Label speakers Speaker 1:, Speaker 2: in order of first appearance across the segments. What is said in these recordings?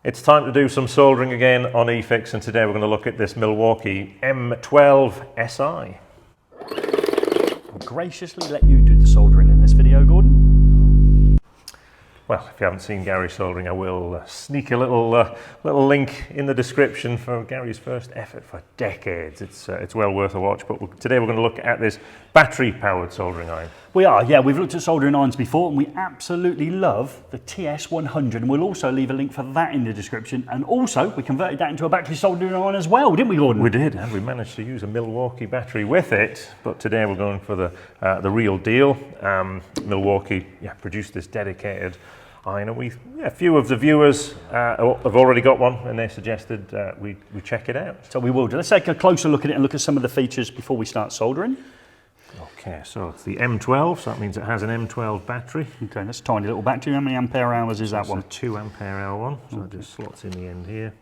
Speaker 1: It's time to do some soldering again on eFIXX, and today we're going to look at this Milwaukee M12 SI.
Speaker 2: I'll graciously let you do the soldering in this video, Gordon.
Speaker 1: Well, if you haven't seen Gary soldering, I will sneak a little link in the description for Gary's first effort for decades. It's well worth a watch, but today we're going to look at this battery-powered soldering iron.
Speaker 2: We are, yeah. We've looked at soldering irons before, and we absolutely love the TS100, and we'll also leave a link for that in the description. And also, we converted that into a battery soldering iron as well, didn't we, Gordon?
Speaker 1: We did, and we managed to use a Milwaukee battery with it, but today we're going for the real deal. Milwaukee produced this dedicated iron, and a few of the viewers have already got one, and they suggested we check it out.
Speaker 2: So we will do. Let's take a closer look at it and look at some of the features before we start soldering.
Speaker 1: Okay, so it's the M12, so that means it has an M12 battery.
Speaker 2: Okay, that's a tiny little battery. How many ampere hours is that one?
Speaker 1: It's a 2 ampere hour one, so it just slots in the end here.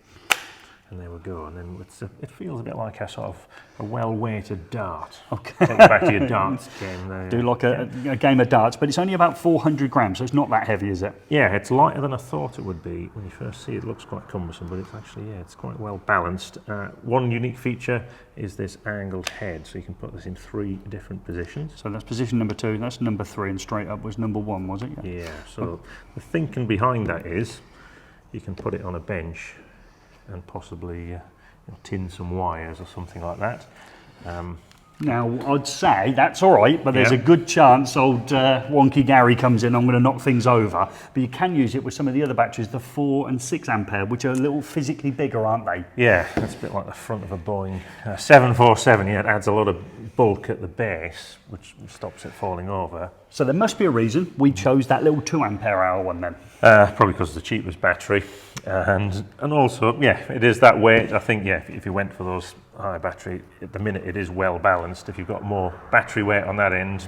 Speaker 1: And there we go, and then it feels a bit like a sort of a well-weighted dart. Okay. Take you back to your darts game there.
Speaker 2: Do like a game of darts, but it's only about 400 grams, so it's not that heavy, is it?
Speaker 1: Yeah, it's lighter than I thought it would be. When you first see it, it looks quite cumbersome, but it's actually, it's quite well balanced. One unique feature is this angled head, so you can put this in 3 different positions.
Speaker 2: So that's position number 2, that's number 3, and straight up was number 1, was it?
Speaker 1: Yeah, so the thinking behind that is you can put it on a bench and possibly tin some wires or something like that.
Speaker 2: Now, I'd say that's all right, but there's a good chance old wonky Gary comes in, I'm going to knock things over. But you can use it with some of the other batteries, the 4 and 6 ampere, which are a little physically bigger, aren't they? Yeah,
Speaker 1: that's a bit like the front of a Boeing 747. Yeah, it adds a lot of bulk at the base, which stops it falling over.
Speaker 2: So there must be a reason we chose that little 2 ampere hour one then.
Speaker 1: Probably because it's the cheapest battery, and also, it is that weight. I think, if you went for those high battery, at the minute it is well balanced. If you've got more battery weight on that end,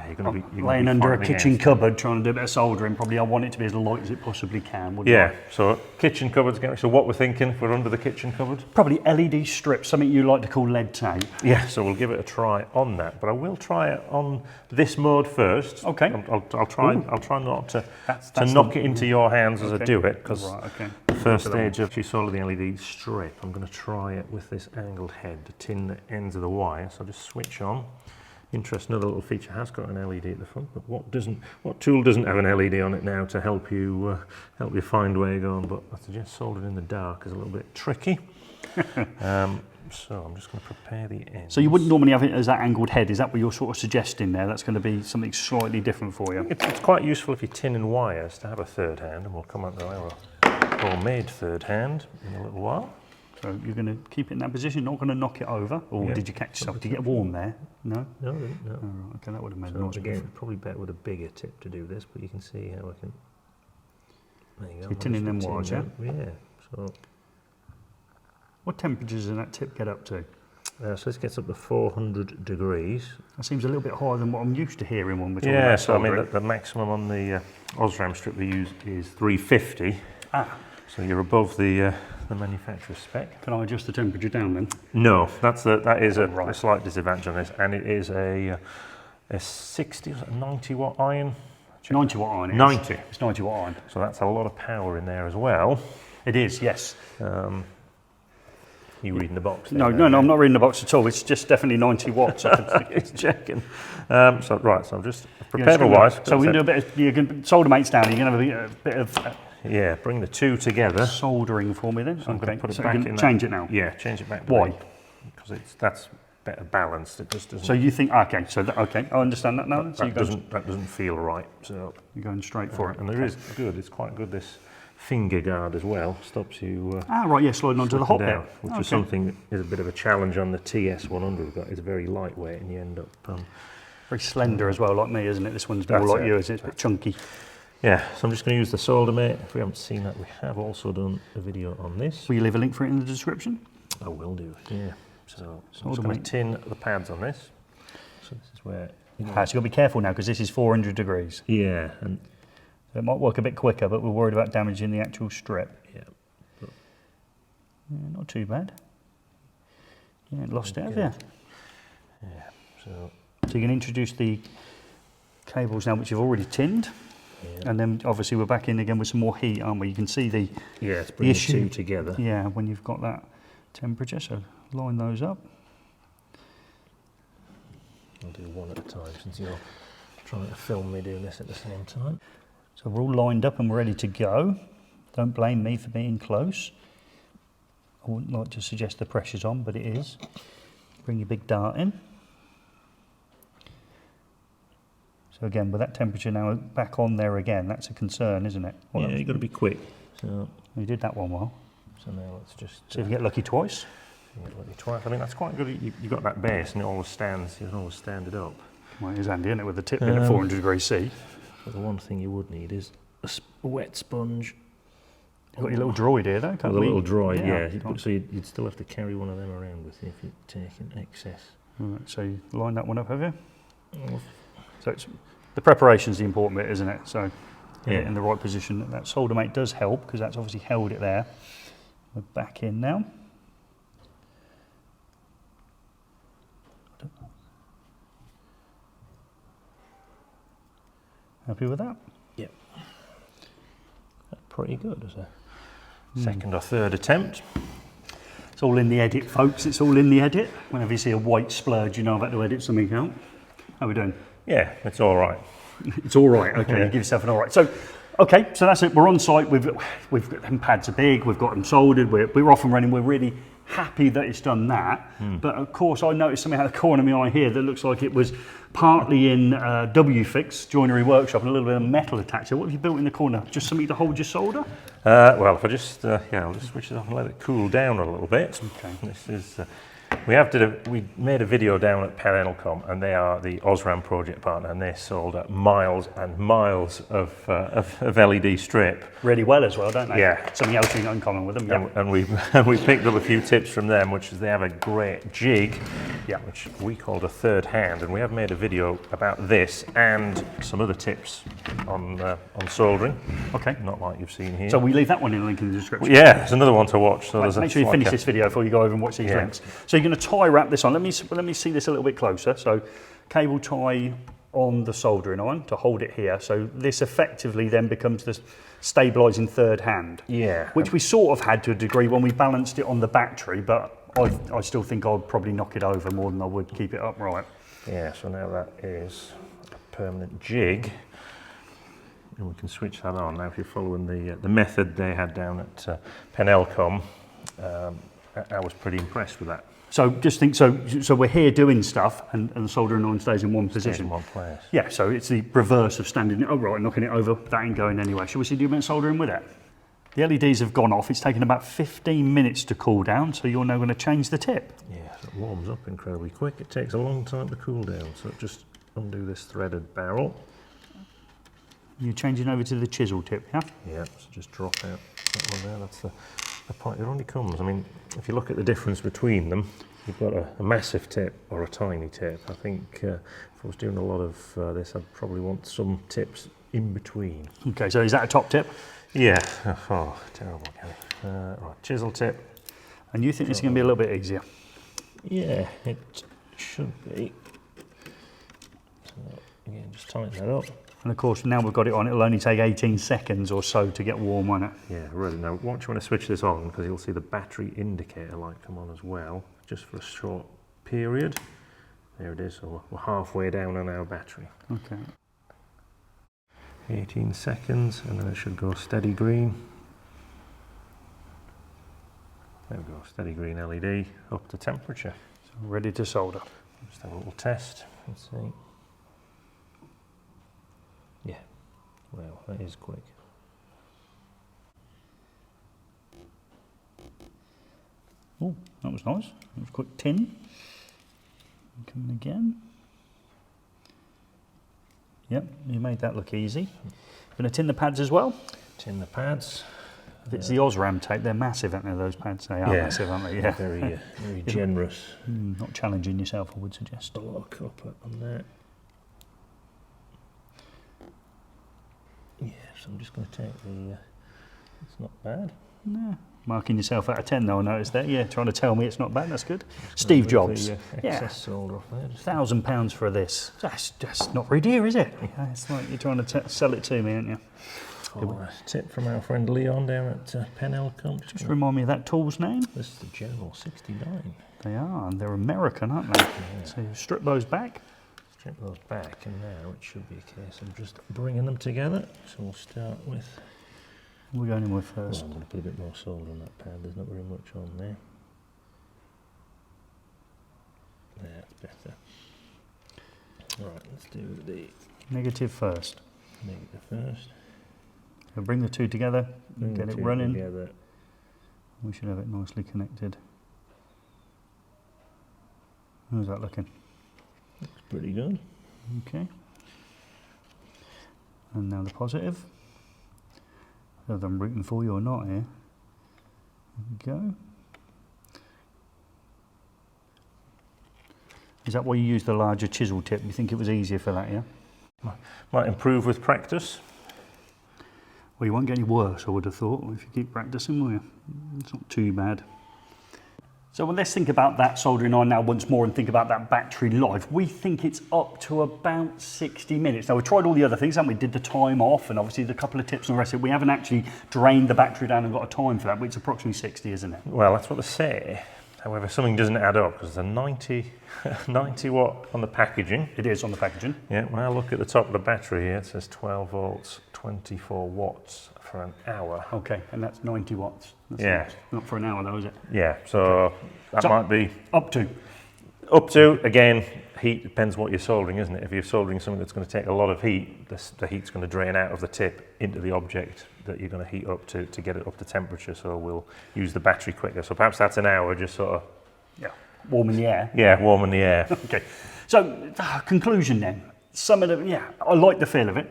Speaker 1: you're going to be
Speaker 2: laying under a kitchen cupboard trying to do a bit of soldering. Probably I want it to be as light as it possibly can. Wouldn't I?
Speaker 1: So kitchen cupboards. So what we're thinking, if we're under the kitchen cupboard,
Speaker 2: probably LED strip, something you like to call lead tape.
Speaker 1: Yeah. So we'll give it a try on that, but I will try it on this mode first.
Speaker 2: Okay.
Speaker 1: I'll try. Ooh. I'll try not to knock it into your hands as I do it, because the first stage of soldering the LED strip, I'm going to try it with this angled head to tin the ends of the wire. So I'll just switch on. Interesting, another little feature has got an LED at the front, but what tool doesn't have an LED on it now to help you find where you're going? But I suggest soldering in the dark is a little bit tricky. So I'm just going to prepare the ends.
Speaker 2: So you wouldn't normally have it as that angled head, is that what you're sort of suggesting there? That's going to be something slightly different for you?
Speaker 1: It's quite useful if you're tinning wires to have a third hand, and we'll come on to our homemade third hand in a little while.
Speaker 2: So you're going to keep it in that position, not going to knock it over? Or did you catch yourself? Did you get warm there? No?
Speaker 1: No, I didn't, no.
Speaker 2: Oh, right. Okay, that would have made
Speaker 1: so
Speaker 2: much
Speaker 1: again,
Speaker 2: difference.
Speaker 1: Probably better with a bigger tip to do this, but you can see how I can... There you go.
Speaker 2: So you're tinning them wires, yeah?
Speaker 1: Yeah. So
Speaker 2: what temperatures does that tip get up to?
Speaker 1: So this gets up to 400 degrees.
Speaker 2: That seems a little bit higher than what I'm used to hearing when we're talking about
Speaker 1: so
Speaker 2: soldering.
Speaker 1: I mean, the maximum on the Osram strip we use is 350. So you're above the manufacturer's spec.
Speaker 2: Can I adjust the temperature down then?
Speaker 1: No, that is a slight disadvantage on this, and it is a 60 or 90 watt iron.
Speaker 2: 90 watt iron.
Speaker 1: 90.
Speaker 2: It's 90 watt iron.
Speaker 1: So that's a lot of power in there as well.
Speaker 2: It is, yes.
Speaker 1: You reading the box?
Speaker 2: No, I'm not reading the box at all. It's just definitely 90 watts.
Speaker 1: Just checking. So I'm just prepared my wires.
Speaker 2: So we can do a bit of, you can solder mates down. You can have a bit of
Speaker 1: bring the two together.
Speaker 2: Soldering for me then.
Speaker 1: So I'm going to put it
Speaker 2: so
Speaker 1: back
Speaker 2: you can change it now. Yeah,
Speaker 1: change it back.
Speaker 2: Why?
Speaker 1: Because that's better balanced. It just doesn't.
Speaker 2: So you think I understand that now. So
Speaker 1: that doesn't feel right. So
Speaker 2: you're going straight for it.
Speaker 1: And there is good. It's quite good. This finger guard as well stops you.
Speaker 2: Sliding onto the hot bit,
Speaker 1: which is something that is a bit of a challenge on the TS100. It's very lightweight, and you end up
Speaker 2: very slender as well, like me, isn't it? This one's more like you, isn't it? It's a bit chunky.
Speaker 1: Yeah, so I'm just going to use the solder mate. If we haven't seen that, we have also done a video on this.
Speaker 2: Will you leave a link for it in the description?
Speaker 1: I will do, yeah. So I'm just going to tin the pads on this. So this is where...
Speaker 2: So you've got to be careful now, because this is 400 degrees.
Speaker 1: Yeah. And
Speaker 2: so it might work a bit quicker, but we're worried about damaging the actual strip.
Speaker 1: Yeah.
Speaker 2: Not too bad. Yeah, lost it, have you?
Speaker 1: Yeah, so
Speaker 2: you can introduce the cables now, which you've already tinned.
Speaker 1: Yeah.
Speaker 2: And then obviously we're back in again with some more heat, aren't we? You can see the
Speaker 1: it's bringing the two together.
Speaker 2: Yeah, when you've got that temperature, so line those up.
Speaker 1: I'll do one at a time since you're trying to film me doing this at the same time.
Speaker 2: So we're all lined up and we're ready to go. Don't blame me for being close. I wouldn't like to suggest the pressure's on, but it is. Bring your big dart in. So again, with that temperature now back on there again, that's a concern, isn't it?
Speaker 1: Well, yeah, you've got to be quick. So
Speaker 2: you did that one well.
Speaker 1: So now let's just...
Speaker 2: So if you get lucky twice?
Speaker 1: You get lucky twice. I mean, that's quite good. You've got that base and it always stands, you can always stand it up.
Speaker 2: Well, it is handy, isn't it, with the tip being at 400 degrees C.
Speaker 1: But the one thing you would need is a wet sponge.
Speaker 2: You've got your little droid here, though, can't
Speaker 1: a little droid,
Speaker 2: yeah.
Speaker 1: So you'd still have to carry one of them around with you if you're taking excess.
Speaker 2: Right, so you line that one up, have you? So it's, the preparation's the important bit, isn't it? So in the right position. That solder mate does help because that's obviously held it there. We're back in now. Happy with that?
Speaker 1: Yep. That's pretty good as a second or third attempt.
Speaker 2: It's all in the edit, folks. It's all in the edit. Whenever you see a white splurge, you know I've had to edit something out. How are we doing?
Speaker 1: Yeah, it's all right.
Speaker 2: It's all right. Okay, you give yourself an all right. So, okay, so that's it. We're on site. We've got them pads are big. We've got them soldered. We're off and running. We're really happy that it's done that. But of course, I noticed something out of the corner of my eye here that looks like it was partly in eFIXX joinery workshop and a little bit of metal attached. So what have you built in the corner? Just something to hold your solder?
Speaker 1: Well, if I just I'll just switch it off and let it cool down a little bit. Okay. This is we made a video down at Penelcom, and they are the Osram project partner, and they sold miles and miles of LED strip.
Speaker 2: Really well as well, don't they?
Speaker 1: Yeah.
Speaker 2: Something else in common with them. Yeah.
Speaker 1: And we picked up a few tips from them, which is they have a great jig, which we called a third hand, and we have made a video about this and some other tips on soldering. Okay. Not like you've seen here.
Speaker 2: So we leave that one in the link in the description.
Speaker 1: Well, yeah, there's another one to watch. So
Speaker 2: make sure you finish this video before you go over and watch these links. So you're going to tie wrap this on. Let me see this a little bit closer. So cable tie on the soldering iron to hold it here. So this effectively then becomes the stabilising third hand. Yeah. Which we sort of had to a degree when we balanced it on the battery, but I still think I'd probably knock it over more than I would keep it upright. Yeah, so now that is a permanent jig. And we can switch that on. Now if you're following the method they had down at Penelcom, I was pretty impressed with that. So just think, so we're here doing stuff and the soldering iron stays in one position. In one place. Yeah, so it's the reverse of standing it upright and knocking it over, that ain't going anywhere. Shall we see do a bit of soldering with it? The LEDs have gone off. It's taken about 15 minutes to cool down, so you're now going to change the tip. Yeah, so it warms up incredibly quick. It takes a long time to cool down, so just undo this threaded barrel. You're changing over to the chisel tip, yeah? Yeah, so just drop out that one there. That's the part. It only comes, I mean, if you look at the difference between them, you've got a massive tip or a tiny tip. I think if I was doing a lot of this, I'd probably want some tips in between. Okay, so is that a top tip? Yeah. Oh, terrible, Gary. Right, chisel tip. And you think this is going to be a little bit easier? Yeah, it should be. So again, just tighten that up. And of course, now we've got it on, it'll only take 18 seconds or so to get warm on it. Yeah, really. Now, watch when I switch this on, because you'll see the battery indicator light come on as well, just for a short period. There it is, so we're halfway down on our battery. Okay. 18 seconds, and then it should go steady green. There we go, steady green LED, up to temperature. So ready to solder. Just have a little test, let's see. Yeah, wow, that is quick. Oh, that was nice. That was a quick tin. Coming again. Yep, you made that look easy. Going to tin the pads as well? Tin the pads. If it's the Osram tape, they're massive, aren't they, those pads? They are massive, aren't they? Yeah, very generous. Not challenging yourself, I would suggest. A lot of copper on that. Yeah, so I'm just going to take the, it's not bad. Yeah. Marking yourself out of 10 though, I noticed there. Yeah, trying to tell me it's not bad, that's good. Steve Jobs.
Speaker 1: Excess solder off there.
Speaker 2: £1,000 for this. That's not very dear, is it? Yeah, it's like you're trying to sell it to me, aren't you?
Speaker 1: Oh, a tip from our friend Leon down at Penelcombe.
Speaker 2: Just remind me of that tool's name.
Speaker 1: This is the General 69.
Speaker 2: They are, and they're American, aren't they? Yeah. So you strip those back.
Speaker 1: Strip those back, and now it should be a case of just bringing them together. So we'll start with...
Speaker 2: We're going in with first.
Speaker 1: Well, I'm going to put a bit more solder on that pad. There's not very much on there. That's better. Right, let's do the
Speaker 2: negative first.
Speaker 1: Negative first.
Speaker 2: So bring the two together, get it running.
Speaker 1: Together.
Speaker 2: We should have it nicely connected. How's that looking?
Speaker 1: Looks pretty good.
Speaker 2: Okay. And now the positive. Whether I'm rooting for you or not here. There we go. Is that why you use the larger chisel tip? You think it was easier for that, yeah?
Speaker 1: Might improve with practice.
Speaker 2: Well, you won't get any worse, I would have thought, if you keep practicing, will you? It's not too bad. So well, let's think about that soldering iron now once more and think about that battery life. We think it's up to about 60 minutes. Now, we tried all the other things, haven't we? Did the time off and obviously the couple of tips and the rest of it. We haven't actually drained the battery down and got a time for that, but it's approximately 60, isn't it?
Speaker 1: Well, that's what they say. However, something doesn't add up because there's a 90 watt on the packaging.
Speaker 2: It is on the packaging.
Speaker 1: Yeah, when I look at the top of the battery here, it says 12 volts, 24 watts for an hour.
Speaker 2: Okay, and that's 90 watts. That's
Speaker 1: yeah.
Speaker 2: Not for an hour though, is it?
Speaker 1: Yeah, so
Speaker 2: okay.
Speaker 1: That might be...
Speaker 2: Up to?
Speaker 1: Up to, again, heat depends what you're soldering, isn't it? If you're soldering something that's going to take a lot of heat, the heat's going to drain out of the tip into the object that you're going to heat up to get it up to temperature, so we'll use the battery quicker. So perhaps that's an hour, just sort of...
Speaker 2: Yeah, warming the air.
Speaker 1: Yeah, warming the air.
Speaker 2: Okay, so conclusion then. Some of the, yeah, I like the feel of it.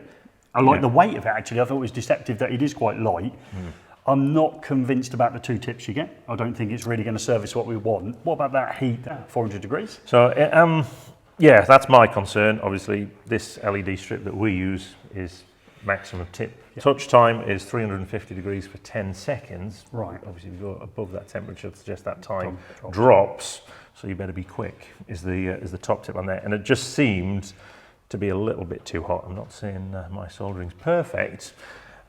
Speaker 2: I like the weight of it actually. I thought it was deceptive that it is quite light. I'm not convinced about the two tips you get. I don't think it's really going to service what we want. What about that heat at 400 degrees?
Speaker 1: So, yeah, that's my concern. Obviously, this LED strip that we use is maximum tip. Touch time is 350 degrees for 10 seconds.
Speaker 2: Right.
Speaker 1: Obviously, if you go above that temperature, it suggests that time drops. So you better be quick, is the top tip on there. And it just seemed to be a little bit too hot. I'm not saying my soldering's perfect.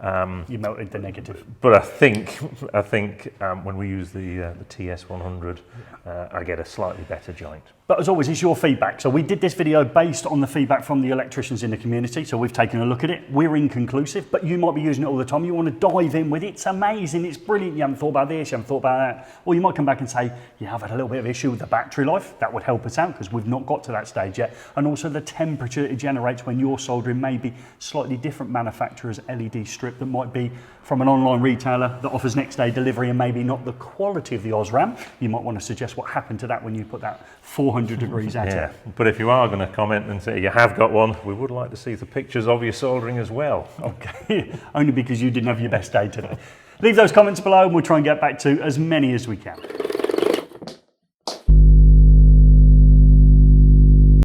Speaker 2: You melted the negative.
Speaker 1: But I think when we use the TS100, I get a slightly better joint.
Speaker 2: But as always, it's your feedback. So we did this video based on the feedback from the electricians in the community. So we've taken a look at it. We're inconclusive, but you might be using it all the time. You want to dive in with it. It's amazing. It's brilliant. You haven't thought about this. You haven't thought about that. Or you might come back and say, yeah, I've had a little bit of issue with the battery life. That would help us out because we've not got to that stage yet. And also the temperature it generates when you're soldering maybe slightly different manufacturer's LED strip that might be from an online retailer that offers next day delivery and maybe not the quality of the Osram. You might want to suggest what happened to that when you put that 400 degrees at it.
Speaker 1: But if you are going to comment and say you have got one, we would like to see the pictures of your soldering as well.
Speaker 2: Okay, only because you didn't have your best day today. Leave those comments below and we'll try and get back to as many as we can.